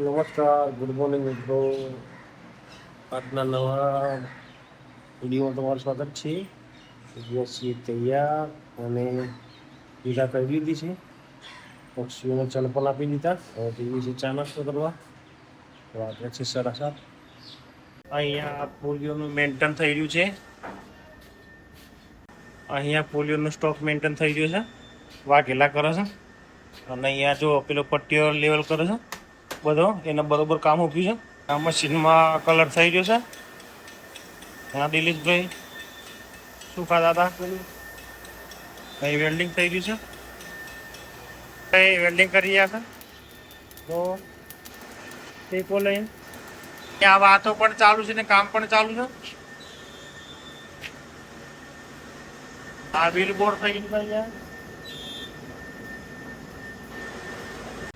નમસ્કાર, good morning મિત્રો. આજના નવા વિડીયોમાં તમારું સ્વાગત છે. છીએ તૈયાર અને પૂજા કરી લીધી છે. પક્ષીઓને ચણપણ આપી દીધા. હવે ટીવી છે ચા નાસ્તો કરવા. વાગે છે 7:30. અહીંયા પોલિયોનું મેન્ટેન થઈ રહ્યું છે. અહીંયા પોલિયોનો સ્ટોક મેન્ટેન થઈ રહ્યો છે. વાઘેલા કરે છે અને અહીંયા જો પેલો પટ્ટીઓ લેવલ કરે છે બધો, એને બરોબર કામ ઉભ્યું છે. આ મશીનમાં કલર થઈ રહ્યો છે. હા દિલીશભાઈ, શું ખાતા હતા? કઈ વેલ્ડિંગ થઈ ગયું છે? કઈ વેલ્ડિંગ કરી રહ્યા છે તો ટેકો લઈને આ વાતો પણ ચાલુ છે ને કામ પણ ચાલુ છે. આ બિલબોર્ડ થઈ ગયું છે.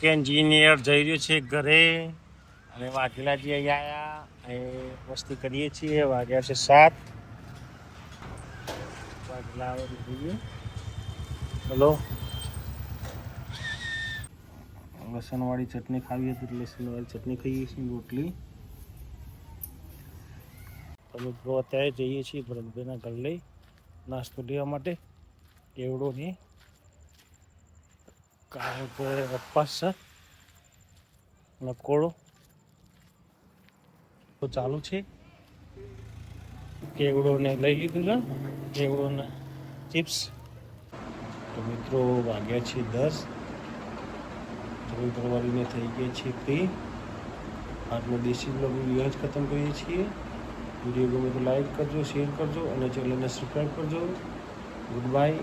એન્જિનિયર જઈ રહ્યો છે ઘરે અને વાઘેલાજી અહીંયા આવ્યા. મસ્તી કરીએ છીએ. વાગ્યા છે 7. વાઘેલા આવે જોઈએ. હલો, લસણવાળી ચટણી ખાવી હતી એટલે લસણવાળી ચટણી ખાઈએ છીએ, રોટલી. તમે જો અત્યારે જઈએ છીએ ભરતભાઈના ઘર લઈ નાસ્તો લેવા માટે. કેવડો ને કારણ કે ઉપવાસ છે, નકોડો તો ચાલુ છે. કેવડોને લઈ લીધું છે, કેવડોને ચિપ્સ. તો મિત્રો વાગ્યા છે 10. થોડી પરવારીને થઈ ગયા છે ફ્રી. આજનો દેશી બ્લોગ વિડીયો જ ખતમ કરીએ છીએ. વિડીયો ગમે તો લાઈક કરજો, શેર કરજો અને ચેનલને સબસ્ક્રાઈબ કરજો. Good bye.